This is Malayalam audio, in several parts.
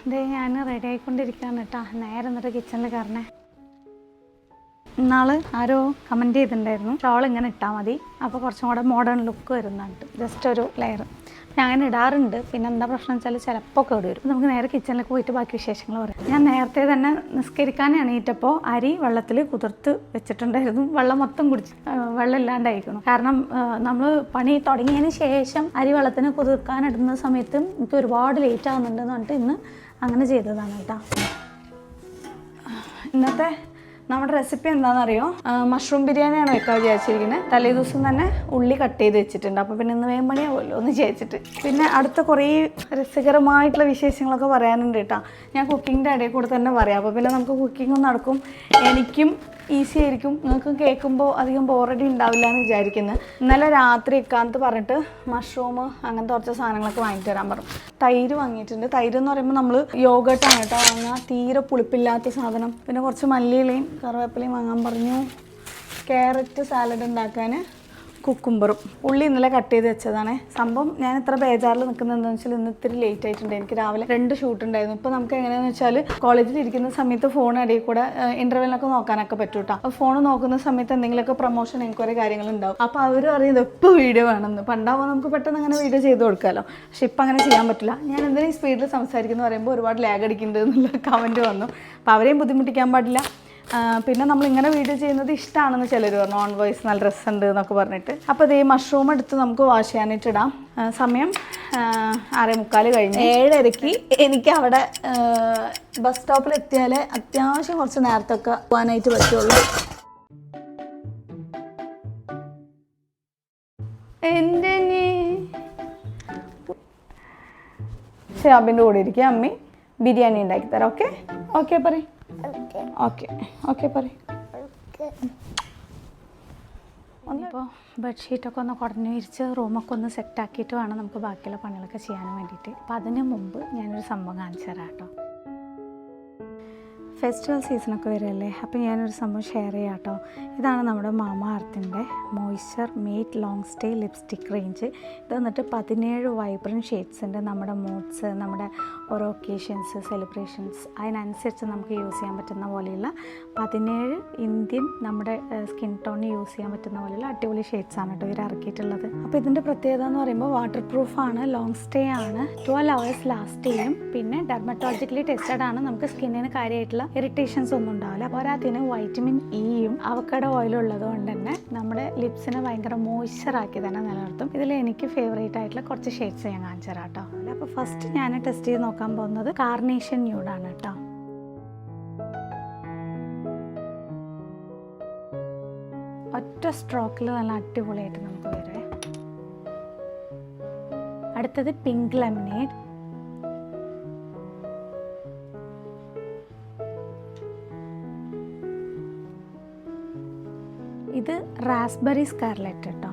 ഇതേ ഞാൻ റെഡി ആയിക്കൊണ്ടിരിക്കുകയാണ് കേട്ടോ. നേരെ എന്നിട്ട് കിച്ചണിൽ കയറണേ. ഇന്നാള് ആരോ കമൻറ്റ് ചെയ്തിട്ടുണ്ടായിരുന്നു ഷോൾ ഇങ്ങനെ ഇട്ടാൽ മതി, അപ്പോൾ കുറച്ചും കൂടെ മോഡേൺ ലുക്ക് വരുന്നുണ്ട്. ജസ്റ്റ് ഒരു ലെയർ ഞാൻ അങ്ങനെ ഇടാറുണ്ട്. പിന്നെ എന്താ പ്രശ്നം വെച്ചാൽ ചിലപ്പോൾ കേട് വരും. നമുക്ക് നേരെ കിച്ചണിലേക്ക് പോയിട്ട് ബാക്കി വിശേഷങ്ങൾ പറയാം. ഞാൻ നേരത്തെ തന്നെ നിസ്കരിക്കാൻ എണീറ്റപ്പോൾ അരി വെള്ളത്തിൽ കുതിർത്ത് വെച്ചിട്ടുണ്ടായിരുന്നു. വെള്ളം മൊത്തം കുടിച്ച് വെള്ളം ഇല്ലാണ്ടായിരിക്കണം. കാരണം നമ്മൾ പണി തുടങ്ങിയതിന് ശേഷം അരി വെള്ളത്തിന് കുതിർക്കാനിടുന്ന സമയത്ത് എനിക്ക് ഒരുപാട് ലേറ്റ് ആകുന്നുണ്ടെന്ന് പറഞ്ഞിട്ട് ഇന്ന് അങ്ങനെ ചെയ്തതാണ് കേട്ടോ. ഇന്നത്തെ നമ്മുടെ റെസിപ്പി എന്താണെന്നറിയോ? മഷ്റൂം ബിരിയാണിയാണ് വെക്കാൻ വിചാരിച്ചിരിക്കുന്നത്. തലേ ദിവസം തന്നെ ഉള്ളി കട്ട് ചെയ്ത് വെച്ചിട്ടുണ്ട്. അപ്പോൾ പിന്നെ ഇന്ന് വേഗം പണിയാവുമല്ലോ ഒന്ന് ചേച്ചിട്ട്. പിന്നെ അടുത്ത കുറേ രസകരമായിട്ടുള്ള വിശേഷങ്ങളൊക്കെ പറയാനുണ്ട് കേട്ടോ. ഞാൻ കുക്കിങ്ങിൻ്റെ ഇടയിൽ കൂടെ തന്നെ പറയാം. അപ്പോൾ പിന്നെ നമുക്ക് കുക്കിങ്ങും നടക്കും, എനിക്കും ഈസി ആയിരിക്കും, നിങ്ങൾക്ക് കേൾക്കുമ്പോൾ അധികം ബോറടി ഉണ്ടാവില്ല എന്ന് വിചാരിക്കുന്നത്. ഇന്നലെ രാത്രി ഇക്കാലത്ത് പറഞ്ഞിട്ട് മഷ്റൂം അങ്ങനത്തെ കുറച്ച് സാധനങ്ങളൊക്കെ വാങ്ങിട്ട് തരാൻ പറഞ്ഞു. തൈര് വാങ്ങിയിട്ടുണ്ട്. തൈര് എന്ന് പറയുമ്പോൾ നമ്മൾ യോഗട്ടാണ് കേട്ടോ വാങ്ങുക, തീരെ പുളിപ്പില്ലാത്ത സാധനം. പിന്നെ കുറച്ച് മല്ലിയിലയും കറിവേപ്പിലയും വാങ്ങാൻ പറഞ്ഞു. ക്യാരറ്റ് സാലഡ് ഉണ്ടാക്കാൻ കുക്കുംബറും. ഉള്ളി ഇന്നലെ കട്ട് ചെയ്ത് വെച്ചതാണ്. സംഭവം ഞാൻ ഇത്ര ബേജാറിൽ നിൽക്കുന്നത് എന്താണെന്ന് വെച്ചാൽ ഇന്ന് ഇത്തിരി ലേറ്റ് ആയിട്ടുണ്ട്. എനിക്ക് രാവിലെ 2 ഷൂട്ട് ഉണ്ടായിരുന്നു. ഇപ്പോൾ നമുക്ക് എങ്ങനെയാണെന്ന് വെച്ചാൽ കോളേജിൽ ഇരിക്കുന്ന സമയത്ത് ഫോൺ ഇടയിൽ കൂടെ ഇൻ്റർവെല്ലൊക്കെ നോക്കാനൊക്കെ പറ്റും കേട്ടോ. അപ്പോൾ ഫോൺ നോക്കുന്ന സമയത്ത് എന്തെങ്കിലുമൊക്കെ പ്രൊമോഷൻ എനിക്കൊരു കാര്യങ്ങളുണ്ടാവും. അപ്പോൾ അവർ അറിയുന്നത് എപ്പോൾ വീഡിയോ വേണമെന്ന്. പണ്ടാവുമ്പോൾ നമുക്ക് പെട്ടെന്ന് അങ്ങനെ വീഡിയോ ചെയ്ത് കൊടുക്കാമല്ലോ. പക്ഷെ ഇപ്പം അങ്ങനെ ചെയ്യാൻ പറ്റില്ല. ഞാൻ എന്തെങ്കിലും സ്പീഡിൽ സംസാരിക്കുന്നു പറയുമ്പോൾ ഒരുപാട് ലാഗ് അടിക്കുന്നുണ്ട് എന്നുള്ള കമൻറ്റ് വന്നു. അപ്പോൾ അവരെയും ബുദ്ധിമുട്ടിക്കാൻ പാടില്ല. പിന്നെ നമ്മളിങ്ങനെ വീഡിയോ ചെയ്യുന്നത് ഇഷ്ടമാണെന്ന് ചിലർ പറഞ്ഞു, ഓൺ വോയിസ് നല്ല രസമുണ്ട് എന്നൊക്കെ പറഞ്ഞിട്ട്. അപ്പോൾ ഇത് ഈ മഷ്റൂം എടുത്ത് നമുക്ക് വാഷ് ചെയ്യാനായിട്ടിടാം. സമയം 6:45 കഴിഞ്ഞ്. 7:30 എനിക്ക് അവിടെ ബസ് സ്റ്റോപ്പിൽ എത്തിയാൽ അത്യാവശ്യം കുറച്ച് നേരത്തൊക്കെ പോകാനായിട്ട് പറ്റുള്ളൂ. എൻ്റെ ഷാബിൻ്റെ കൂടെ ഇരിക്കുക, അമ്മി ബിരിയാണി ഉണ്ടാക്കി തരാം. ഓക്കെ ഓക്കെ പറയും. ഓക്കെ ഓക്കെ പറയും. ഒന്നിപ്പോൾ ബെഡ്ഷീറ്റൊക്കെ ഒന്ന് കുടഞ്ഞു വിരിച്ച് റൂമൊക്കെ ഒന്ന് സെറ്റാക്കിയിട്ട് വേണം നമുക്ക് ബാക്കിയുള്ള പണികളൊക്കെ ചെയ്യാനും വേണ്ടിയിട്ട്. അപ്പോൾ അതിന് മുമ്പ് ഞാനൊരു സംഭവം കാണിച്ചു തരാം കേട്ടോ. ഫെസ്റ്റിവൽ സീസണൊക്കെ വരുമല്ലേ, അപ്പോൾ ഞാനൊരു സംഭവം ഷെയർ ചെയ്യാം കേട്ടോ. ഇതാണ് നമ്മുടെ മാമാ എർത്തിൻ്റെ moisture matte long stay lipstick range. ഇത് വന്നിട്ട് 17 വൈബ്രൻറ്റ് ഷെയ്ഡ്സിൻ്റെ നമ്മുടെ മൂഡ്സ്, നമ്മുടെ ഓരോ ഒക്കേഷൻസ്, സെലിബ്രേഷൻസ് അതിനനുസരിച്ച് നമുക്ക് യൂസ് ചെയ്യാൻ പറ്റുന്ന പോലെയുള്ള 17 ഇന്ത്യൻ നമ്മുടെ സ്കിൻ ടോണിന് യൂസ് ചെയ്യാൻ പറ്റുന്ന പോലെയുള്ള അടിപൊളി ഷെയ്ഡ്സാണ് കേട്ടോ ഇവർ ഇറക്കിയിട്ടുള്ളത്. അപ്പോൾ ഇതിൻ്റെ പ്രത്യേകത എന്ന് പറയുമ്പോൾ വാട്ടർ പ്രൂഫാണ്, ലോങ് സ്റ്റേ ആണ്, 12 hours ലാസ്റ്റ് ചെയ്യും. പിന്നെ ഡെർമറ്റോളജിക്കലി ടെസ്റ്റഡ് ആണ്. നമുക്ക് സ്കിന്നിന് കാര്യമായിട്ടുള്ള ഇറിറ്റേഷൻസ് ഒന്നും ഉണ്ടാവില്ല. പോരാത്തിന് വൈറ്റമിൻ ഇയും അവക്കഡോ ഓയിലും ഉള്ളത് കൊണ്ട് തന്നെ നമ്മുടെ ലിപ്സിനെ ഭയങ്കര മോയ്സ്ചറാക്കി തന്നെ നിലനിർത്തും. ഇതിൽ എനിക്ക് ഫേവറേറ്റ് ആയിട്ടുള്ള കുറച്ച് ഷെയ്ഡ്സ് ഞാൻ കാണിച്ചു തരാം കേട്ടോ. അപ്പോൾ ഫസ്റ്റ് ഞാൻ ടെസ്റ്റ് ചെയ്ത് നോക്കാൻ പോകുന്നത് കാർണേഷൻ ന്യൂഡാണ് കേട്ടോ. ഒറ്റ സ്ട്രോക്കിൽ നല്ല അടിപൊളിയായിട്ട് നമുക്ക് വരും. അടുത്തത് പിങ്ക് ലെമനേഡ്. ഇത് റാസ്ബെറി സ്കാർലെറ്റ് കേട്ടോ.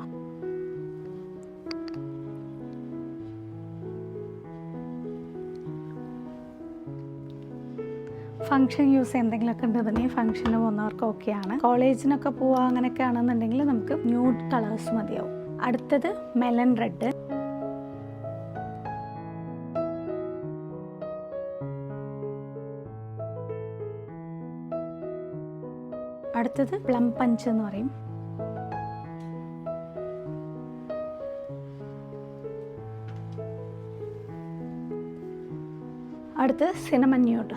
ഫംഗ്ഷൻ യൂസ് എന്തെങ്കിലുമൊക്കെ ഉണ്ടെന്നുണ്ടെങ്കിൽ ഫംഗ്ഷന് പോകുന്നവർക്ക് ഓക്കെയാണ്. കോളേജിനൊക്കെ പോവുക അങ്ങനെയൊക്കെ ആണെന്നുണ്ടെങ്കിൽ നമുക്ക് ന്യൂഡ് കളേഴ്സ് മതിയാവും. അടുത്തത് മെലൺ റെഡ്. അടുത്തത് പ്ലം പഞ്ച് എന്ന് പറയും. അടുത്ത് സിനമൺ ന്യൂഡ്.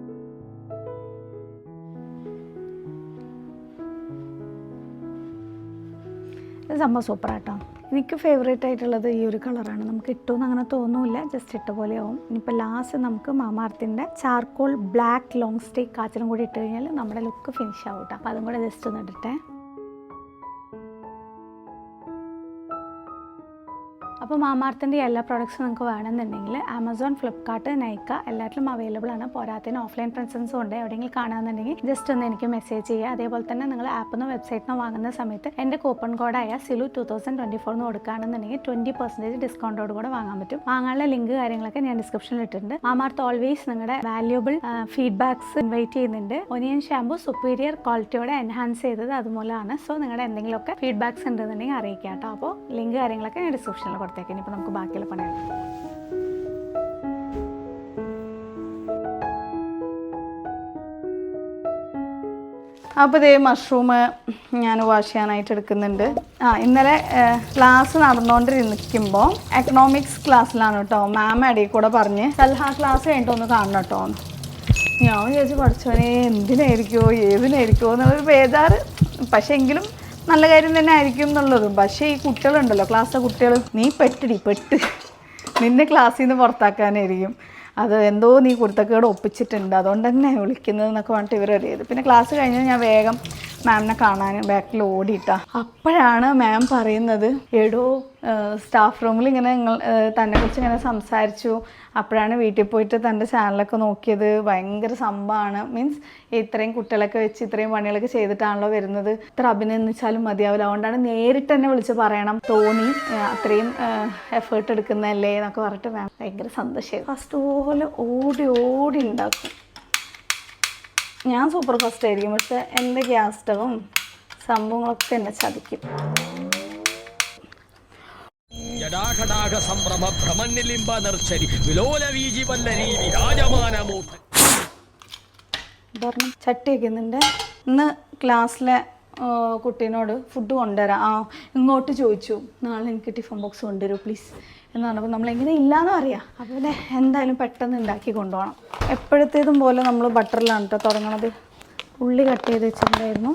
ഇത് സംഭവം സൂപ്പറാട്ടോ. എനിക്ക് ഫേവറേറ്റ് ആയിട്ടുള്ളത് ഈ ഒരു കളറാണ്. നമുക്ക് ഇട്ടുമെന്ന് അങ്ങനെ തോന്നില്ല, ജസ്റ്റ് ഇട്ട പോലെ ആവും. ഇനിയിപ്പോൾ ലാസ്റ്റ് നമുക്ക് മാമാ എർത്തിൻ്റെ ചാർക്കോൾ ബ്ലാക്ക് ലോങ് സ്റ്റേ കാച്ചിലും കൂടി ഇട്ട് കഴിഞ്ഞാൽ നമ്മുടെ ലുക്ക് ഫിനിഷ് ആവും കേട്ടോ. അപ്പോൾ അതും കൂടെ ജസ്റ്റ് ഒന്ന് ഇടട്ടെ. അപ്പോൾ മാമാ എർത്തിൻ്റെ എല്ലാ പ്രോഡക്ട്സും നിങ്ങൾക്ക് വേണമെന്നുണ്ടെങ്കിൽ ആമസോൺ, ഫ്ലിപ്കാർട്ട്, നൈക്ക എല്ലാത്തിലും അവൈലബിൾ ആണ്. പോരാത്തതിന് ഓഫ്ലൈൻ പ്രസൻസും ഉണ്ട്. എവിടെയെങ്കിലും കാണാമെന്നുണ്ടെങ്കിൽ ജസ്റ്റ് ഒന്ന് എനിക്ക് മെസ്സേജ് ചെയ്യുക. അതേപോലെ തന്നെ നിങ്ങൾ ആപ്പിൽ നിന്ന് വെബ്സൈറ്റിൽ നിന്ന് വാങ്ങുന്ന സമയത്ത് എൻ്റെ കൂപ്പൺ കോഡായ സിലു 2024 എന്ന് കൊടുക്കുകയാണെന്നുണ്ടെങ്കിൽ 20% ഡിസ്കൗണ്ടോട് കൂടെ വാങ്ങാൻ പറ്റും. വാങ്ങാനുള്ള ലിങ്ക് കാര്യങ്ങളൊക്കെ ഞാൻ ഡിസ്ക്രിപ്ഷനിൽ ഇട്ടിട്ടുണ്ട്. മാമാ എർത്ത് ഓൾവേസ് നിങ്ങളുടെ വാല്യൂബിൾ ഫീഡ്ബാക്സ് ഇൻവൈറ്റ് ചെയ്യുന്നുണ്ട്. ഒനിയൻ ഷാമ്പു സുപ്പീരിയർ ക്വാളിറ്റിയോടെ എൻഹാൻസ് ചെയ്തത് അതുമൂലമാണ്. സോ നിങ്ങളുടെ എന്തെങ്കിലുമൊക്കെ ഫീഡ്ബാക്സ് ഉണ്ടെന്നുണ്ടെങ്കിൽ അറിയിക്കാം കേട്ടോ. അപ്പോൾ ലിങ്ക് കാര്യങ്ങളൊക്കെ ഞാൻ ഡിസ്ക്രിപ്ഷനിൽ കൊടുത്തേക്കാം. ഇനിയിപ്പോൾ നമുക്ക് ബാക്കിയുള്ള പണിയാണ്. അപ്പോൾ ഇതേ മഷ്റൂം ഞാൻ വാഷ് ചെയ്യാനായിട്ട് എടുക്കുന്നുണ്ട്. ഇന്നലെ ക്ലാസ് നടന്നുകൊണ്ടിരിക്കുമ്പോൾ എക്കണോമിക്സ് ക്ലാസ്സിലാണ് കേട്ടോ മാം ഇടയിൽ കൂടെ പറഞ്ഞ് സൽഹ ക്ലാസ് കഴിഞ്ഞിട്ട് ഒന്ന് കാണണം കേട്ടോ. ഞാൻ വിചാരിച്ചു പഠിച്ചവനെ എന്തിനായിരിക്കുമോ ഏതിനായിരിക്കുമോ എന്നുള്ളൊരു ബേജാറ്. പക്ഷേ എങ്കിലും നല്ല കാര്യം തന്നെ ആയിരിക്കും എന്നുള്ളത്. പക്ഷേ ഈ കുട്ടികളുണ്ടല്ലോ ക്ലാസ്സിലെ കുട്ടികൾ, നീ പെട്ട് നിന്നെ ക്ലാസ്സിൽ നിന്ന് പുറത്താക്കാനായിരിക്കും. അത് എന്തോ നീ കുരുത്തക്കേട് ഒപ്പിച്ചിട്ടുണ്ട്, അതുകൊണ്ട് തന്നെ വിളിക്കുന്നത് എന്നൊക്കെ പറഞ്ഞിട്ട് ഇവർ അറിയത്. പിന്നെ ക്ലാസ് കഴിഞ്ഞ് ഞാൻ വേഗം മാമിനെ കാണാൻ ബാക്കിൽ ഓടിയിട്ടാ. അപ്പോഴാണ് മാം പറയുന്നത്, എടോ സ്റ്റാഫ് റൂമിൽ ഇങ്ങനെ തന്നെക്കുറിച്ച് ഇങ്ങനെ സംസാരിച്ചു, അപ്പോഴാണ് വീട്ടിൽ പോയിട്ട് തൻ്റെ ചാനലൊക്കെ നോക്കിയത്, ഭയങ്കര സംഭവമാണ്. മീൻസ് ഇത്രയും കുട്ടികളൊക്കെ വെച്ച് ഇത്രയും പണികളൊക്കെ ചെയ്തിട്ടാണല്ലോ വരുന്നത്, ഇത്ര അഭിനന്ദിച്ചാലും മതിയാവില്ല, അതുകൊണ്ടാണ് നേരിട്ട് തന്നെ വിളിച്ച് പറയണം തോന്നി, അത്രയും എഫേർട്ട് എടുക്കുന്നതല്ലേ എന്നൊക്കെ പറഞ്ഞിട്ട് മാം ഭയങ്കര സന്തോഷമായി. ഫസ്റ്റ് പോലെ ഓടി ഉണ്ടാക്കും. ഞാൻ സൂപ്പർ ഫാസ്റ്റ് ആയിരിക്കും, പക്ഷെ എൻ്റെ ഗ്യാസ് സ്റ്റവും സംഭവങ്ങളൊക്കെ എന്നെ ചതിക്കും. ചട്ടി വയ്ക്കുന്നുണ്ട്. ഇന്ന് ക്ലാസ്സിലെ കുട്ടീനോട് ഫുഡ് കൊണ്ടുവരാം, ഇങ്ങോട്ട് ചോദിച്ചു നാളെ എനിക്ക് ടിഫിൻ ബോക്സ് കൊണ്ടുവരൂ പ്ലീസ് എന്ന് പറഞ്ഞപ്പോൾ നമ്മളെങ്ങനെ ഇല്ലയെന്ന് അറിയാം. അപ്പോൾ പിന്നെ എന്തായാലും പെട്ടെന്ന് ഉണ്ടാക്കി കൊണ്ടുപോകണം. എപ്പോഴത്തേതും പോലെ നമ്മൾ ബട്ടറിലാണ് കേട്ടോ തുടങ്ങണത്. ഉള്ളി കട്ട് ചെയ്ത് വെച്ചിട്ടുണ്ടായിരുന്നു,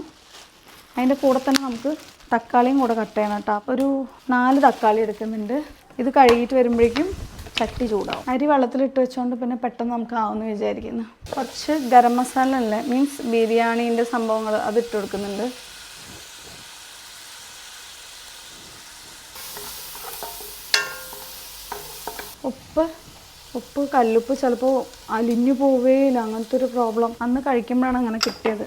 അതിൻ്റെ കൂടെ തന്നെ നമുക്ക് തക്കാളിയും കൂടെ കട്ട് ചെയ്യണം കേട്ടോ. അപ്പോൾ ഒരു 4 തക്കാളി എടുക്കുന്നുണ്ട്. ഇത് കഴുകിയിട്ട് വരുമ്പോഴേക്കും ചട്ടി ചൂടാവും. അരി വെള്ളത്തിലിട്ട് വെച്ചുകൊണ്ട് പിന്നെ പെട്ടെന്ന് നമുക്ക് ആവുമെന്ന് വിചാരിക്കുന്നു. കുറച്ച് ഗരം മസാല അല്ലേ, മീൻസ് ബിരിയാണീൻ്റെ സംഭവങ്ങൾ അത് ഇട്ട് കൊടുക്കുന്നുണ്ട്. ഉപ്പ് കല്ലുപ്പ് ചിലപ്പോൾ അലിഞ്ഞു പോവേയില്ല, അങ്ങനത്തെ ഒരു പ്രോബ്ലം അന്ന് കഴിക്കുമ്പോഴാണ് അങ്ങനെ കിട്ടിയത്.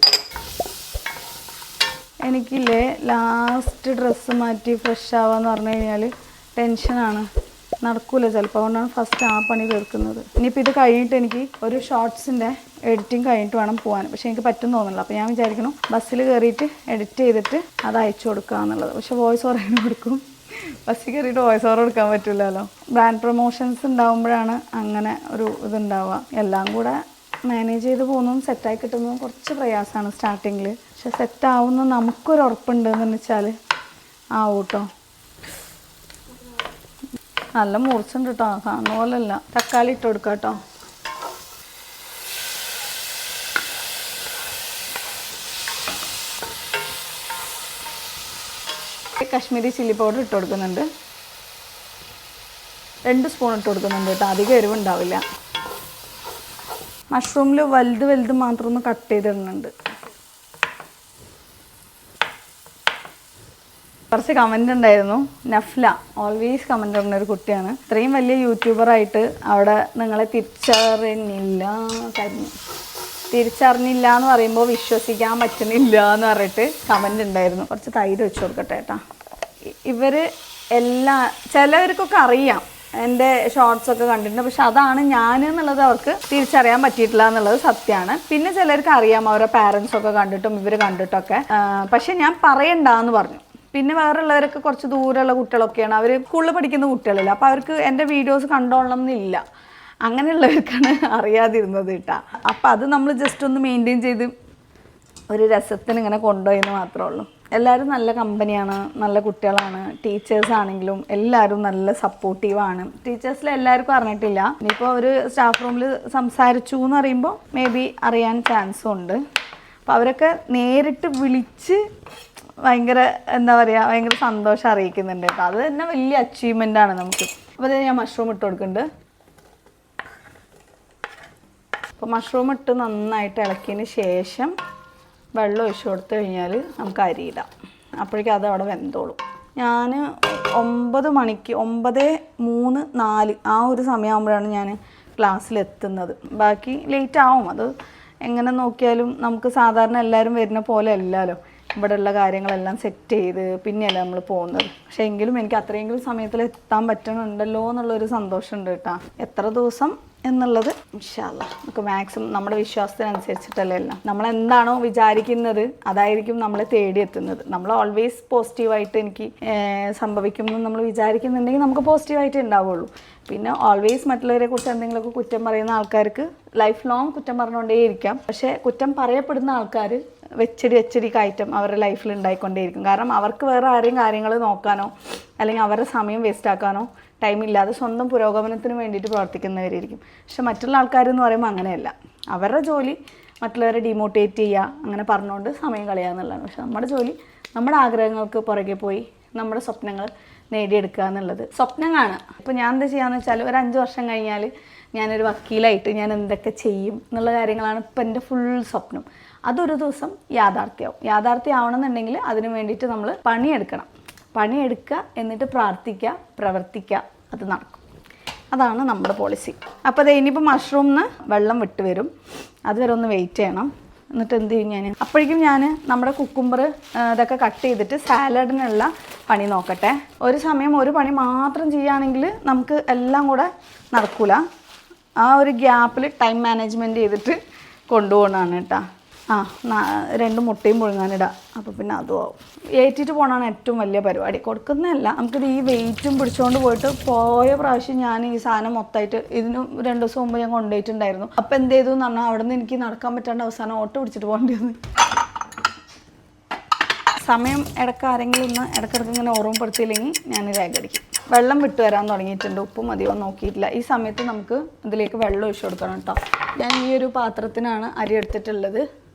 എനിക്കില്ലേ ലാസ്റ്റ് ഡ്രസ്സ് മാറ്റി ഫ്രഷ് ആവാന്ന് പറഞ്ഞു കഴിഞ്ഞാൽ ടെൻഷനാണ്, നടക്കൂല ചിലപ്പോൾ. അതുകൊണ്ടാണ് ഫസ്റ്റ് ആ പണി തീർക്കുന്നത്. ഇനിയിപ്പോൾ ഇത് കഴിഞ്ഞിട്ട് എനിക്ക് ഒരു ഷോർട്സിൻ്റെ എഡിറ്റിംഗ് കഴിഞ്ഞിട്ട് വേണം പോകാൻ. പക്ഷേ എനിക്ക് പറ്റും തോന്നുന്നില്ല. അപ്പോൾ ഞാൻ വിചാരിക്കണം ബസ്സിൽ കയറിയിട്ട് എഡിറ്റ് ചെയ്തിട്ട് അത് അയച്ചു കൊടുക്കുക എന്നുള്ളത്. പക്ഷേ വോയിസ് ഓവർ കൊടുക്കും, ബസ്സിൽ കയറിയിട്ട് വോയിസ് ഓവർ കൊടുക്കാൻ പറ്റില്ലല്ലോ. ബ്രാൻഡ് പ്രൊമോഷൻസ് ഉണ്ടാകുമ്പോഴാണ് അങ്ങനെ ഒരു ഇതുണ്ടാവുക. എല്ലാം കൂടെ മാനേജ് ചെയ്ത് പോകുന്നതും സെറ്റായി കിട്ടുന്നതും കുറച്ച് പ്രയാസമാണ് സ്റ്റാർട്ടിങ്ങിൽ. പക്ഷെ സെറ്റാവുന്ന നമുക്കൊരു ഉറപ്പുണ്ടെന്ന് വെച്ചാൽ ആവും കേട്ടോ. നല്ല മുറിച്ചുണ്ട് കേട്ടോ, കാണുന്ന പോലെയല്ല. തക്കാളി ഇട്ട് കൊടുക്കാം കേട്ടോ. കശ്മീരി ചില്ലി പൗഡർ ഇട്ട് കൊടുക്കുന്നുണ്ട്, 2 സ്പൂൺ ഇട്ട് കൊടുക്കുന്നുണ്ട് കേട്ടോ, അധികം എരിവുണ്ടാവില്ല. മഷ്റൂമിൽ വലുത് മാത്രം ഒന്ന് കട്ട് ചെയ്തിടുന്നുണ്ട്. കുറച്ച് കമൻ്റ് ഉണ്ടായിരുന്നു. നഫ്ല ഓൾവേസ് കമൻ്റ് ഇടുന്ന ഒരു കുട്ടിയാണ്. ഇത്രയും വലിയ യൂട്യൂബറായിട്ട് അവിടെ നിങ്ങളെ തിരിച്ചറിഞ്ഞില്ല എന്ന് പറയുമ്പോൾ വിശ്വസിക്കാൻ പറ്റുന്നില്ല എന്ന് പറഞ്ഞിട്ട് കമൻ്റ് ഉണ്ടായിരുന്നു. കുറച്ച് തൈര് വെച്ച് കൊടുക്കട്ടെ കേട്ടോ. ചിലവർക്കൊക്കെ അറിയാം, എൻ്റെ ഷോർട്സൊക്കെ കണ്ടിട്ടുണ്ട്, പക്ഷെ അതാണ് ഞാൻ എന്നുള്ളത് അവർക്ക് തിരിച്ചറിയാൻ പറ്റിയിട്ടില്ല എന്നുള്ളത് സത്യമാണ്. പിന്നെ ചിലർക്ക് അറിയാം, അവരുടെ പാരൻസൊക്കെ കണ്ടിട്ടും ഇവർ കണ്ടിട്ടൊക്കെ. പക്ഷെ ഞാൻ പറയണ്ടെന്ന് പറഞ്ഞു. പിന്നെ വേറെയുള്ളവരൊക്കെ കുറച്ച് ദൂരമുള്ള കുട്ടികളൊക്കെയാണ്, അവർ സ്കൂളിൽ പഠിക്കുന്ന കുട്ടികളില്ല, അപ്പോൾ അവർക്ക് എൻ്റെ വീഡിയോസ് കണ്ടോളണം എന്നില്ല. അങ്ങനെയുള്ളവർക്കാണ് അറിയാതിരുന്നത് കേട്ടോ. അപ്പം അത് നമ്മൾ ജസ്റ്റ് ഒന്ന് മെയിൻറ്റെയിൻ ചെയ്ത് ഒരു രസത്തിന് ഇങ്ങനെ കൊണ്ടുപോയെന്ന് മാത്രമേ ഉള്ളൂ. എല്ലാവരും നല്ല കമ്പനിയാണ്, നല്ല കുട്ടികളാണ്. ടീച്ചേഴ്സ് ആണെങ്കിലും എല്ലാവരും നല്ല സപ്പോർട്ടീവാണ്. ടീച്ചേഴ്സിൽ എല്ലാവർക്കും അറിഞ്ഞിട്ടില്ല, ഇനിയിപ്പോൾ ഒരു സ്റ്റാഫ് റൂമിൽ സംസാരിച്ചു എന്ന് പറയുമ്പോൾ മേ ബി അറിയാൻ ചാൻസും ഉണ്ട്. അപ്പോൾ അവരൊക്കെ നേരിട്ട് വിളിച്ച് ഭയങ്കര ഭയങ്കര സന്തോഷം അറിയിക്കുന്നുണ്ട് കേട്ടോ. അത് തന്നെ വലിയ അച്ചീവ്മെൻ്റാണ് നമുക്ക്. അപ്പോൾ അത് ഞാൻ മഷ്റൂം ഇട്ട് കൊടുക്കുന്നുണ്ട്. അപ്പോൾ മഷ്റൂം ഇട്ട് നന്നായിട്ട് ഇളക്കിയതിന് ശേഷം വെള്ളം ഒഴിച്ചു കൊടുത്തു കഴിഞ്ഞാൽ നമുക്ക് അരിയിടാം. അപ്പോഴേക്കും അത് അവിടെ വെന്തോളും. ഞാൻ 9 മണിക്ക് 9:03, 4 ആ ഒരു സമയമാകുമ്പോഴാണ് ഞാൻ ക്ലാസ്സിലെത്തുന്നത്. ബാക്കി ലേറ്റ് ആവും. അത് എങ്ങനെ നോക്കിയാലും നമുക്ക് സാധാരണ എല്ലാവരും വരുന്ന പോലെ അല്ലല്ലോ. ഇവിടെയുള്ള കാര്യങ്ങളെല്ലാം സെറ്റ് ചെയ്ത് പിന്നെയല്ല നമ്മൾ പോകുന്നത്. പക്ഷേ എങ്കിലും എനിക്ക് അത്രയെങ്കിലും സമയത്തിൽ എത്താൻ പറ്റണുണ്ടല്ലോ എന്നുള്ളൊരു സന്തോഷമുണ്ട് കേട്ടോ. എത്ര ദിവസം എന്നുള്ളത് ഇൻഷാ അല്ലാഹ് നമുക്ക് മാക്സിമം നമ്മുടെ വിശ്വാസത്തിനനുസരിച്ചിട്ടല്ലേ എല്ലാം. നമ്മളെന്താണോ വിചാരിക്കുന്നത് അതായിരിക്കും നമ്മളെ തേടിയെത്തുന്നത്. നമ്മൾ ഓൾവേസ് പോസിറ്റീവായിട്ട് എനിക്ക് സംഭവിക്കും എന്ന് നമ്മൾ വിചാരിക്കുന്നുണ്ടെങ്കിൽ നമുക്ക് പോസിറ്റീവായിട്ട് ഉണ്ടാവുള്ളൂ. പിന്നെ ഓൾവേസ് മറ്റുള്ളവരെ കുറിച്ച് എന്തെങ്കിലുമൊക്കെ കുറ്റം പറയുന്ന ആൾക്കാർക്ക് ലൈഫ് ലോങ് കുറ്റം പറഞ്ഞുകൊണ്ടേയിരിക്കാം. പക്ഷേ കുറ്റം പറയപ്പെടുന്ന ആൾക്കാർ വെച്ചടി കയറ്റം അവരുടെ ലൈഫിൽ ഉണ്ടായിക്കൊണ്ടേയിരിക്കും. കാരണം അവർക്ക് വേറെ ആരെയും കാര്യങ്ങൾ നോക്കാനോ അല്ലെങ്കിൽ അവരുടെ സമയം വേസ്റ്റ് ആക്കാനോ ടൈമില്ലാതെ സ്വന്തം പുരോഗമനത്തിന് വേണ്ടിയിട്ട് പ്രവർത്തിക്കുന്നവരായിരിക്കും. പക്ഷെ മറ്റുള്ള ആൾക്കാരെന്ന് പറയുമ്പോൾ അങ്ങനെയല്ല. അവരുടെ ജോലി മറ്റുള്ളവരെ ഡിമോട്ടിവേറ്റ് ചെയ്യുക, അങ്ങനെ പറഞ്ഞുകൊണ്ട് സമയം കളയുക എന്നുള്ളതാണ്. പക്ഷെ നമ്മുടെ ജോലി നമ്മുടെ ആഗ്രഹങ്ങൾക്ക് പുറകെ പോയി നമ്മുടെ സ്വപ്നങ്ങൾ നേടിയെടുക്കുക എന്നുള്ളത് സ്വപ്നം കാണുക. ഇപ്പോൾ ഞാൻ എന്താ ചെയ്യാന്ന് വെച്ചാൽ ഒരു 5 വർഷം കഴിഞ്ഞാൽ ഞാനൊരു വക്കീലായിട്ട് ഞാൻ എന്തൊക്കെ ചെയ്യും എന്നുള്ള കാര്യങ്ങളാണ് ഇപ്പം എൻ്റെ ഫുൾ സ്വപ്നം. അതൊരു ദിവസം യാഥാർത്ഥ്യമാവണമെന്നുണ്ടെങ്കിൽ അതിന് വേണ്ടിയിട്ട് നമ്മൾ പണിയെടുക്കുക, എന്നിട്ട് പ്രാർത്ഥിക്കുക, പ്രവർത്തിക്കുക, അത് നടക്കും. അതാണ് നമ്മുടെ പോളിസി. അപ്പോൾ അത് ഇനിയിപ്പോൾ മഷ്റൂമിന് വെള്ളം വിട്ട് വരും, അതുവരെ ഒന്ന് വെയിറ്റ് ചെയ്യണം. എന്നിട്ട് എന്ത് ചെയ്യും ഞാൻ അപ്പോഴേക്കും ഞാൻ നമ്മുടെ കുക്കുംബർ ഇതൊക്കെ കട്ട് ചെയ്തിട്ട് സാലഡിനുള്ള പണി നോക്കട്ടെ. ഒരു സമയം ഒരു പണി മാത്രം ചെയ്യുകയാണെങ്കിൽ നമുക്ക് എല്ലാം കൂടെ നടക്കില്ല. ആ ഒരു ഗ്യാപ്പിൽ ടൈം മാനേജ്മെൻറ്റ് ചെയ്തിട്ട് കൊണ്ടുപോകണമാണ് കേട്ടോ. 2 മുട്ടയും പുഴുങ്ങാനിടാം. അപ്പോൾ പിന്നെ അതും ആവും. ഏറ്റിട്ട് പോകണമാണ് ഏറ്റവും വലിയ പരിപാടി. കൊടുക്കുന്നതല്ല, നമുക്കിത് ഈ വെയിറ്റും പിടിച്ചുകൊണ്ട് പോയ പ്രാവശ്യം ഞാൻ ഈ സാധനം മൊത്തമായിട്ട് ഇതിന് 2 ദിവസം മുമ്പ് ഞാൻ കൊണ്ടുപോയിട്ടുണ്ടായിരുന്നു. അപ്പോൾ എന്ത് ചെയ്തു എന്ന് പറഞ്ഞാൽ അവിടെ നിന്ന് എനിക്ക് നടക്കാൻ പറ്റാണ്ട് അവസാനം ഓട്ടോ പിടിച്ചിട്ട് പോകേണ്ടി വന്നു. സമയം ഇടയ്ക്കിടയ്ക്ക് ഇങ്ങനെ ഓർമ്മപ്പെടുത്തിയില്ലെങ്കിൽ ഞാൻ രേഖടിക്കും. വെള്ളം വിട്ട് വരാൻ തുടങ്ങിയിട്ടുണ്ട്. ഉപ്പ് മതിയോ നോക്കിയിട്ടില്ല. ഈ സമയത്ത് നമുക്ക് ഇതിലേക്ക് വെള്ളം ഒഴിച്ചു കൊടുക്കണം കേട്ടോ. ഞാൻ ഈ ഒരു പാത്രത്തിനാണ് അരി എടുത്തിട്ടുള്ളത്,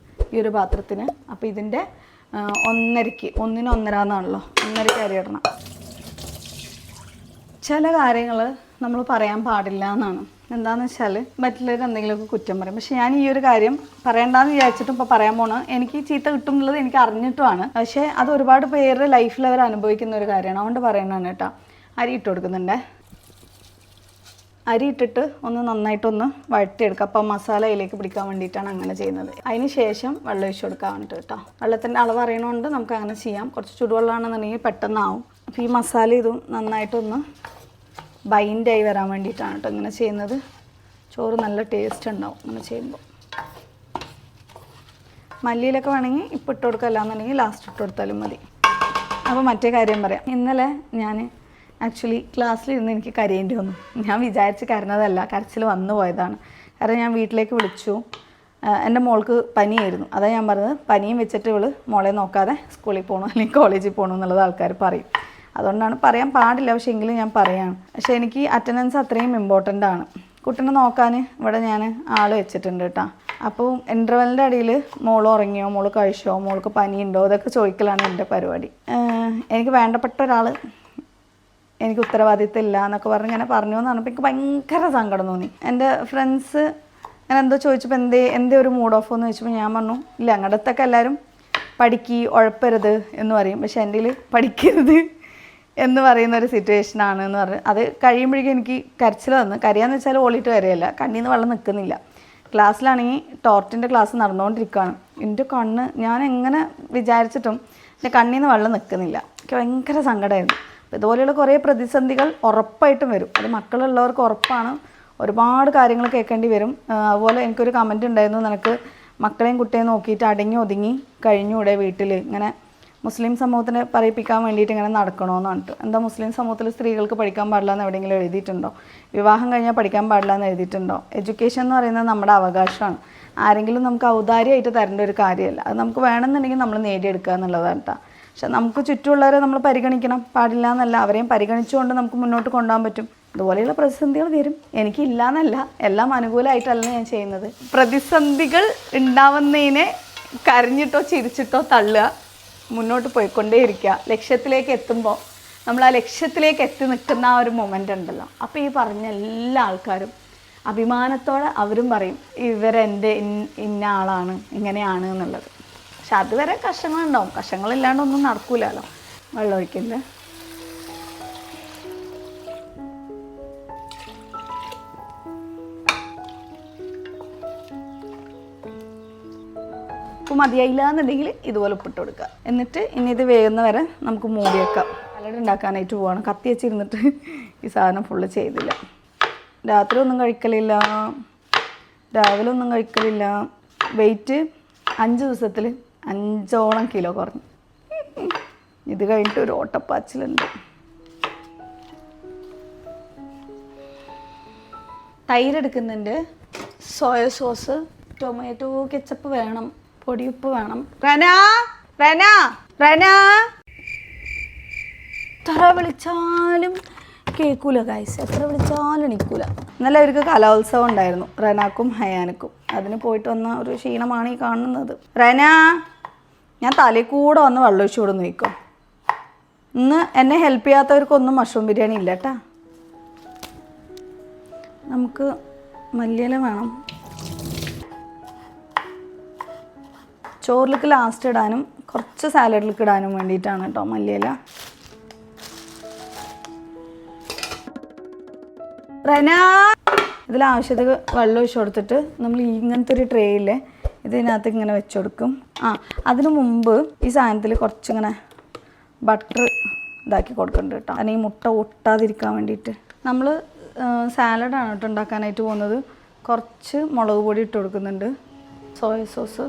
ഈ ഒരു പാത്രത്തിന്. അപ്പോൾ ഇതിൻ്റെ 1.5 1:1 1.5 അരി ഇടണം. ചില കാര്യങ്ങൾ നമ്മൾ പറയാൻ പാടില്ല എന്നാണ്. എന്താണെന്ന് വെച്ചാൽ മറ്റുള്ളവർ എന്തെങ്കിലുമൊക്കെ കുറ്റം പറയും. പക്ഷെ ഞാൻ ഈ ഒരു കാര്യം പറയണ്ടെന്ന് വിചാരിച്ചിട്ടും ഇപ്പോൾ പറയാൻ പോകണം. എനിക്ക് ചീത്ത കിട്ടും എന്നുള്ളത് എനിക്ക് അറിഞ്ഞിട്ടുമാണ്. പക്ഷേ അത് ഒരുപാട് പേരുടെ ലൈഫിൽ അവർ അനുഭവിക്കുന്ന ഒരു കാര്യമാണ്. അതുകൊണ്ട് പറയണതാണ് കേട്ടോ. അരി ഇട്ട് കൊടുക്കുന്നുണ്ടേ. അരി ഇട്ടിട്ട് ഒന്ന് നന്നായിട്ടൊന്ന് വഴറ്റിയെടുക്കുക. അപ്പം മസാല അതിലേക്ക് പിടിക്കാൻ വേണ്ടിയിട്ടാണ് അങ്ങനെ ചെയ്യുന്നത്. അതിന് ശേഷം വെള്ളം ഒഴിച്ച് കൊടുക്കാൻ വേണ്ടിയിട്ട് കേട്ടോ. വെള്ളത്തിൻ്റെ അളവ് അറിയണതുകൊണ്ട് നമുക്ക് അങ്ങനെ ചെയ്യാം. കുറച്ച് ചുടുവെള്ളമാണെന്നുണ്ടെങ്കിൽ പെട്ടെന്നാവും. അപ്പോൾ ഈ മസാല ഇതും നന്നായിട്ടൊന്ന് ബൈൻഡായി വരാൻ വേണ്ടിയിട്ടാണ് കേട്ടോ ഇങ്ങനെ ചെയ്യുന്നത്. ചോറ് നല്ല ടേസ്റ്റ് ഉണ്ടാവും അങ്ങനെ ചെയ്യുമ്പോൾ. മല്ലിയിലൊക്കെ വേണമെങ്കിൽ ഇപ്പോൾ ഇട്ട് കൊടുക്കുക, അല്ലാന്നുണ്ടെങ്കിൽ ലാസ്റ്റ് ഇട്ട് കൊടുത്താലും മതി. അപ്പോൾ മറ്റേ കാര്യം പറയാം. ഇന്നലെ ഞാൻ ആക്ച്വലി ക്ലാസ്സിലിരുന്ന് എനിക്ക് കരയേണ്ടി വന്നു. ഞാൻ വിചാരിച്ച് കരഞ്ഞതല്ല, കരച്ചിൽ വന്നു പോയതാണ്. കാരണം ഞാൻ വീട്ടിലേക്ക് വിളിച്ചു. എൻ്റെ മോൾക്ക് പനിയായിരുന്നു. അതാണ് ഞാൻ പറഞ്ഞത്, പനിയും വെച്ചിട്ട് ഇവള് മോളെ നോക്കാതെ സ്കൂളിൽ പോകണം അല്ലെങ്കിൽ കോളേജിൽ പോകണം എന്നുള്ളത് ആൾക്കാർ പറയും. അതുകൊണ്ടാണ് പറയാൻ പാടില്ല, പക്ഷേ എങ്കിലും ഞാൻ പറയാണ്. പക്ഷേ എനിക്ക് അറ്റൻഡൻസ് അത്രയും ഇമ്പോർട്ടൻ്റ് ആണ്. കുട്ടീനെ നോക്കാൻ ഇവിടെ ഞാൻ ആൾ വെച്ചിട്ടുണ്ട് കേട്ടോ. അപ്പോൾ ഇൻ്റർവെല്ലിൻ്റെ ഇടയിൽ മോൾ ഉറങ്ങിയോ, മോൾ കഴിച്ചോ, മോൾക്ക് പനിയുണ്ടോ, ഇതൊക്കെ ചോദിക്കലാണ് എൻ്റെ പരിപാടി. എനിക്ക് വേണ്ടപ്പെട്ട ഒരാൾ എനിക്ക് ഉത്തരവാദിത്തം ഇല്ല എന്നൊക്കെ പറഞ്ഞ് ഇങ്ങനെ പറഞ്ഞു എന്ന് പറഞ്ഞപ്പോൾ എനിക്ക് ഭയങ്കര സങ്കടം തോന്നി. എൻ്റെ ഫ്രണ്ട്സ് ഞാൻ എന്തോ ചോദിച്ചപ്പോൾ എന്തേ ഒരു മൂഡ് ഓഫ് എന്ന് ചോദിച്ചപ്പോൾ ഞാൻ പറഞ്ഞു, ഇല്ല ഞങ്ങളുടെ അടുത്തൊക്കെ എല്ലാവരും ഉഴപ്പരുത് എന്ന് പറയും, പക്ഷെ എൻ്റെ കയ്യിൽ പഠിക്കരുത് എന്ന് പറയുന്നൊരു സിറ്റുവേഷനാണ് എന്ന് പറഞ്ഞ് അത് കഴിയുമ്പോഴേക്കും എനിക്ക് കരച്ചിൽ വന്ന്. കരയാന്ന് വെച്ചാൽ ഓളിയിട്ട് കരയല്ല, കണ്ണിൽ നിന്ന് വെള്ളം നിൽക്കുന്നില്ല. ക്ലാസ്സിലാണെങ്കിൽ ടോർട്ടിൻ്റെ ക്ലാസ് നടന്നുകൊണ്ടിരിക്കുകയാണ്. എൻ്റെ കണ്ണ് ഞാൻ എങ്ങനെ വിചാരിച്ചിട്ടും എൻ്റെ കണ്ണിൽ നിന്ന് വെള്ളം നിൽക്കുന്നില്ല. എനിക്ക് ഭയങ്കര സങ്കടമായിരുന്നു. അപ്പോൾ ഇതുപോലെയുള്ള കുറേ പ്രതിസന്ധികൾ ഉറപ്പായിട്ടും വരും. അത് മക്കളുള്ളവർക്ക് ഉറപ്പാണ്. ഒരുപാട് കാര്യങ്ങൾ കേൾക്കേണ്ടി വരും. അതുപോലെ എനിക്കൊരു കമൻറ്റ് ഉണ്ടായിരുന്നു, നിനക്ക് മക്കളെയും കുട്ടിയെയും നോക്കിയിട്ട് അടങ്ങി ഒതുങ്ങി കഴിഞ്ഞൂടെ വീട്ടിൽ, ഇങ്ങനെ മുസ്ലിം സമൂഹത്തിനെ പറയിപ്പിക്കാൻ വേണ്ടിയിട്ട് ഇങ്ങനെ നടക്കണമെന്ന് പറഞ്ഞിട്ട്. എന്താ മുസ്ലിം സമൂഹത്തിൽ സ്ത്രീകൾക്ക് പഠിക്കാൻ പാടില്ല എന്ന് എവിടെയെങ്കിലും എഴുതിയിട്ടുണ്ടോ? വിവാഹം കഴിഞ്ഞാൽ പഠിക്കാൻ പാടില്ല എന്ന് എഴുതിയിട്ടുണ്ടോ? എഡ്യൂക്കേഷൻ എന്ന് പറയുന്നത് നമ്മുടെ അവകാശമാണ്. ആരെങ്കിലും നമുക്ക് ഔദാര്യമായിട്ട് തരേണ്ട ഒരു കാര്യമല്ല. അത് നമുക്ക് വേണമെന്നുണ്ടെങ്കിൽ നമ്മൾ നേടിയെടുക്കുക എന്നുള്ളതാണ് കേട്ടോ. പക്ഷെ നമുക്ക് ചുറ്റുമുള്ളവരെ നമ്മൾ പരിഗണിക്കണം, പാടില്ല എന്നല്ല, അവരെയും പരിഗണിച്ചുകൊണ്ട് നമുക്ക് മുന്നോട്ട് കൊണ്ടുപോകാൻ പറ്റും. അതുപോലെയുള്ള പ്രതിസന്ധികൾ വരും. എനിക്കില്ല എന്നല്ല, എല്ലാം അനുകൂലമായിട്ടല്ല ഞാൻ ചെയ്യുന്നത്. പ്രതിസന്ധികൾ ഉണ്ടാവുന്നതിനെ കരഞ്ഞിട്ടോ ചിരിച്ചിട്ടോ തള്ളുക, മുന്നോട്ട് പോയിക്കൊണ്ടേയിരിക്കുക. ലക്ഷ്യത്തിലേക്ക് എത്തുമ്പോൾ നമ്മൾ ആ ലക്ഷ്യത്തിലേക്ക് എത്തി നിൽക്കുന്ന ആ ഒരു മൊമെൻ്റ് ഉണ്ടല്ലോ, അപ്പോൾ ഈ പറഞ്ഞ എല്ലാ ആൾക്കാരും അഭിമാനത്തോടെ അവരും പറയും ഇവരെൻ്റെ ഇന്ന ആളാണ്, ഇങ്ങനെയാണ് എന്നുള്ളത്. പക്ഷെ അതുവരെ കഷ്ടങ്ങളുണ്ടാവും. കഷ്ടങ്ങളില്ലാണ്ട് ഒന്നും നടക്കൂലല്ലോ. വെള്ളം ഒഴിക്കല്ലേ. ഉപ്പ് മതിയായില്ല എന്നുണ്ടെങ്കിൽ ഇതുപോലെ ഉപ്പിട്ട് കൊടുക്കുക. എന്നിട്ട് ഇനി ഇത് വേകുന്ന വരെ നമുക്ക് മൂടി വെക്കാം. സലാഡ് ഉണ്ടാക്കാനായിട്ട് പോവാണ്. കത്തി വെച്ചിരുന്നിട്ട് ഈ സാധനം ഫുള്ള് ചെയ്തില്ല. രാത്രി ഒന്നും കഴിക്കലില്ല, രാവിലെ ഒന്നും കഴിക്കലില്ല. വെയിറ്റ് 5 ദിവസത്തിൽ 5ഓളം കിലോ കുറഞ്ഞു. ഇത് കഴിഞ്ഞിട്ട് ഒരു ഓട്ടപ്പാച്ചിലുണ്ട്. തൈര് എടുക്കുന്നുണ്ട്, സോയ സോസ്, ടൊമാറ്റോ കെച്ചപ്പ് വേണം, പൊടിയുപ്പ് വേണം. എത്ര വിളിച്ചാലും കേൾക്കൂല ഗൈസ്, എത്ര വിളിച്ചാലും എണീക്കൂല. ഇന്നലെ അവർക്ക് കലോത്സവം ഉണ്ടായിരുന്നു, റനാക്കും ഹയാനക്കും. അതിന് പോയിട്ട് വന്ന ഒരു ക്ഷീണമാണ് ഈ കാണുന്നത്. റന, ഞാൻ തലയിൽ കൂടെ വന്ന് വെള്ളം ഒഴിച്ചു കൊടുന്ന് നോക്കോ. ഇന്ന് എന്നെ ഹെൽപ്പ് ചെയ്യാത്തവർക്കൊന്നും മഷ്റൂം ബിരിയാണി ഇല്ല കേട്ടാ. നമുക്ക് മല്ലിയില വേണം. ചോറിലേക്ക് ലാസ്റ്റ് ഇടാനും കുറച്ച് സാലഡിലേക്ക് ഇടാനും വേണ്ടിയിട്ടാണ് കേട്ടോ മല്ലിയില. റന, ഇതിലാവശ്യത്തിന് വെള്ളം ഒഴിച്ച് കൊടുത്തിട്ട് നമ്മൾ ഇങ്ങനത്തെ ഒരു ട്രേയില്ലേ ഇതിനകത്ത് ഇങ്ങനെ വെച്ച് കൊടുക്കും. അതിനു മുമ്പ് ഈ സാധനത്തിൽ കുറച്ചിങ്ങനെ ബട്ടർ ഇതാക്കി കൊടുക്കുന്നുണ്ട് കേട്ടോ. അതിന് ഈ മുട്ട ഒട്ടാതിരിക്കാൻ വേണ്ടിയിട്ട്. നമ്മൾ സാലഡാണ് കേട്ടോ ഉണ്ടാക്കാനായിട്ട് പോകുന്നത്. കുറച്ച് മുളക് പൊടി ഇട്ട് കൊടുക്കുന്നുണ്ട്, സോയ സോസ്.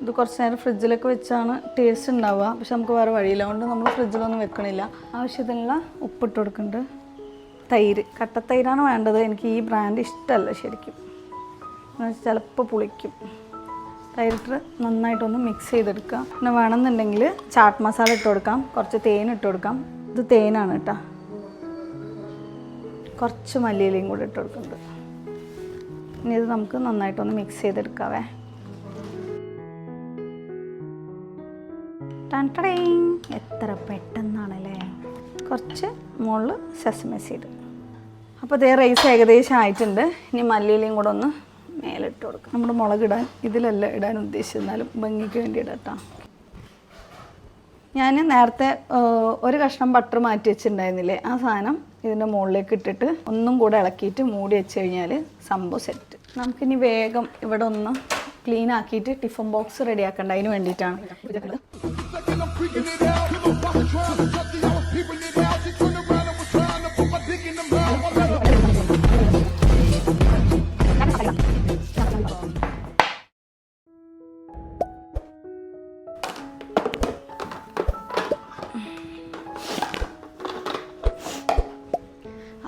ഇത് കുറച്ച് നേരം ഫ്രിഡ്ജിലൊക്കെ വെച്ചാണ് ടേസ്റ്റ് ഉണ്ടാവുക, പക്ഷെ നമുക്ക് വേറെ വഴിയില്ല, അതുകൊണ്ട് നമ്മൾ ഫ്രിഡ്ജിലൊന്നും വെക്കണില്ല. ആവശ്യത്തിനുള്ള ഉപ്പിട്ട് കൊടുക്കുന്നുണ്ട്. തൈര്, കട്ടത്തൈരാണ് വേണ്ടത്. എനിക്ക് ഈ ബ്രാൻഡ് ഇഷ്ടമല്ല ശരിക്കും, ചിലപ്പോൾ പുളിക്കും. തൈരിട്ട് നന്നായിട്ടൊന്ന് മിക്സ് ചെയ്തെടുക്കുക. പിന്നെ വേണമെന്നുണ്ടെങ്കിൽ ചാട്ട് മസാല ഇട്ട് കൊടുക്കാം, കുറച്ച് തേൻ ഇട്ട് കൊടുക്കാം. ഇത് തേനാണ് കേട്ടോ. കുറച്ച് മല്ലിയിലയും കൂടി ഇട്ട് കൊടുക്കുന്നുണ്ട്. ഇനി ഇത് നമുക്ക് നന്നായിട്ടൊന്ന് മിക്സ് ചെയ്തെടുക്കാവേ. എത്ര പെട്ടെന്നാണല്ലേ. കുറച്ച് മുകളിൽ സെസമി സീഡ്. അപ്പോൾ ഇതേ റൈസ് ഏകദേശം ആയിട്ടുണ്ട്. ഇനി മല്ലിയിലയും കൂടെ ഒന്ന് മേലിട്ട് കൊടുക്കാം. നമ്മുടെ മുളകിടാൻ ഇതിലല്ല ഇടാൻ ഉദ്ദേശിച്ചിരുന്നാലും ഭംഗിക്ക് വേണ്ടി ഇടാം. ഞാൻ നേരത്തെ ഒരു കഷ്ണം ബട്ടർ മാറ്റി വെച്ചിട്ടുണ്ടായിരുന്നില്ലേ, ആ സാധനം ഇതിൻ്റെ മുകളിലേക്ക് ഇട്ടിട്ട് ഒന്നും കൂടെ ഇളക്കിയിട്ട് മൂടി വെച്ച് കഴിഞ്ഞാൽ സംഭവം സെറ്റ്. നമുക്കിനി വേഗം ഇവിടെ ഒന്ന് ക്ലീൻ ആക്കിയിട്ട് ടിഫിൻ ബോക്സ് റെഡി ആക്കണ്ട, അതിന് വേണ്ടിയിട്ടാണ്.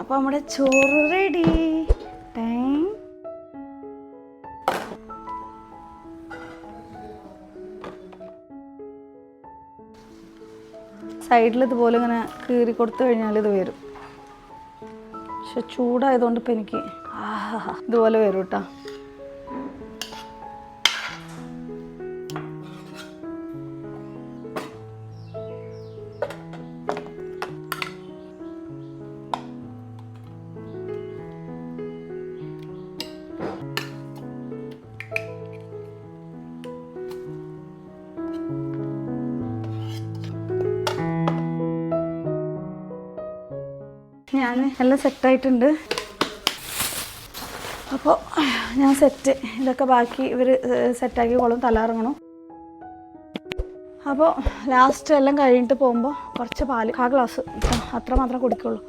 അപ്പോൾ നമ്മുടെ ചോറ് റെഡി. സൈഡിൽ ഇതുപോലെ ഇങ്ങനെ കീറി കൊടുത്തു കഴിഞ്ഞാൽ ഇത് വരും. പക്ഷെ ചൂടായതുകൊണ്ട് ഇപ്പം എനിക്ക് ഇതുപോലെ വരും കേട്ടോ. ഞാൻ എല്ലാം സെറ്റായിട്ടുണ്ട്. അപ്പോൾ ഞാൻ സെറ്റ്, ഇതൊക്കെ ബാക്കി ഇവർ സെറ്റാക്കിക്കോളും, തലയിറങ്ങണം. അപ്പോൾ ലാസ്റ്റ് എല്ലാം കഴിഞ്ഞിട്ട് പോകുമ്പോൾ കുറച്ച് പാല്, 1/4 ഗ്ലാസ് അത്ര മാത്രമേ കുടിക്കുള്ളൂ.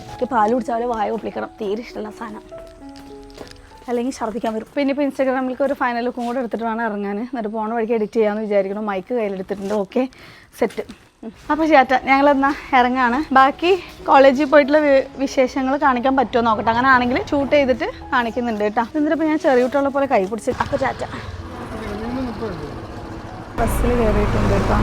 എനിക്ക് പാല് കുടിച്ചാൽ വായ ഒപ്പിക്കണം, തീരെ ഇഷ്ടമുള്ള സാധനം, അല്ലെങ്കിൽ ഛർദ്ദിക്കാൻ വരും. പിന്നെ ഇപ്പോൾ ഇൻസ്റ്റാഗ്രാമിലേക്ക് ഒരു ഫൈനൽ ലുക്കും കൂടെ എടുത്തിട്ട് വേണം ഇറങ്ങാൻ. എന്നിട്ട് പോണ വഴിക്ക് എഡിറ്റ് ചെയ്യാമെന്ന് വിചാരിക്കണം. മൈക്ക് കയ്യിലെടുത്തിട്ടുണ്ട്. Okay, set. അപ്പോൾ ചേട്ടാ ഞങ്ങളെന്നാൽ ഇറങ്ങാണ്. ബാക്കി കോളേജിൽ പോയിട്ടുള്ള വിശേഷങ്ങൾ കാണിക്കാൻ പറ്റുമോ നോക്കട്ടെ. അങ്ങനെ ആണെങ്കിൽ ഷൂട്ട് ചെയ്തിട്ട് കാണിക്കുന്നുണ്ട് കേട്ടോ. എന്നിട്ടിപ്പോൾ ഞാൻ ചെറിയ കുട്ടികളെ പോലെ കൈ പിടിച്ച്. അപ്പോൾ ചേട്ടാ ബസ്സിൽ കയറിയിട്ടുണ്ട് കേട്ടോ.